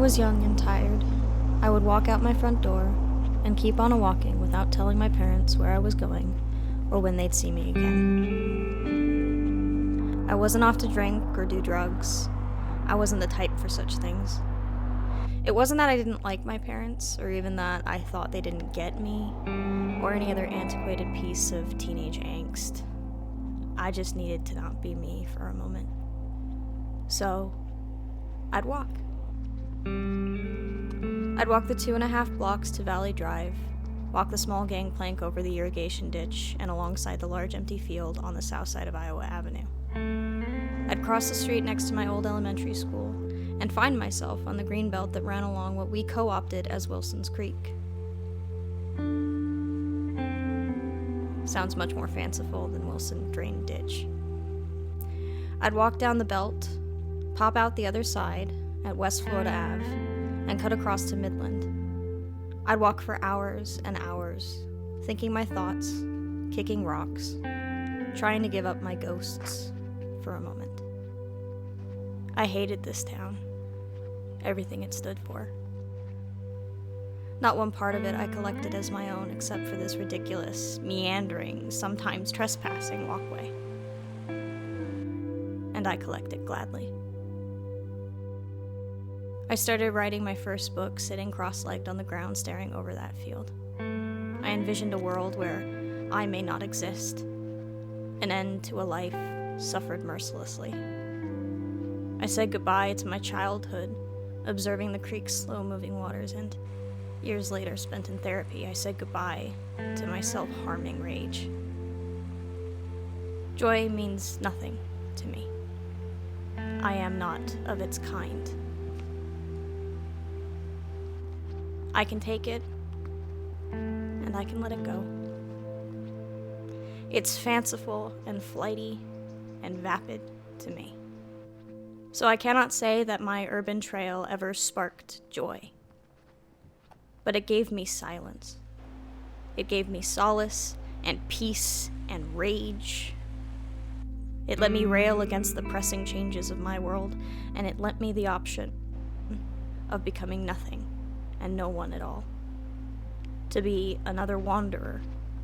was young and tired, I would walk out my front door and keep on a-walking without telling my parents where I was going or when they'd see me again. I wasn't off to drink or do drugs. I wasn't the type for such things. It wasn't that I didn't like my parents, or even that I thought they didn't get me, or any other antiquated piece of teenage angst. I just needed to not be me for a moment. So, I'd walk. I'd walk the 2.5 blocks to Valley Drive, walk the small gangplank over the irrigation ditch and alongside the large empty field on the south side of Iowa Avenue. I'd cross the street next to my old elementary school and find myself on the green belt that ran along what we co-opted as Wilson's Creek. Sounds much more fanciful than Wilson Drain Ditch. I'd walk down the belt, pop out the other side at West Florida Ave, and cut across to Midland. I'd walk for hours and hours, thinking my thoughts, kicking rocks, trying to give up my ghosts for a moment. I hated this town, everything it stood for. Not one part of it I collected as my own except for this ridiculous, meandering, sometimes trespassing walkway. And I collect it gladly. I started writing my first book sitting cross-legged on the ground staring over that field. I envisioned a world where I may not exist, an end to a life suffered mercilessly. I said goodbye to my childhood, observing the creek's slow-moving waters, and years later spent in therapy, I said goodbye to my self-harming rage. Joy means nothing to me. I am not of its kind. I can take it, and I can let it go. It's fanciful and flighty and vapid to me. So I cannot say that my urban trail ever sparked joy. But it gave me silence. It gave me solace and peace and rage. It let me rail against the pressing changes of my world, and it lent me the option of becoming nothing and no one at all. To be another wanderer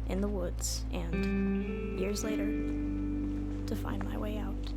in the woods and, years later, to find my way out.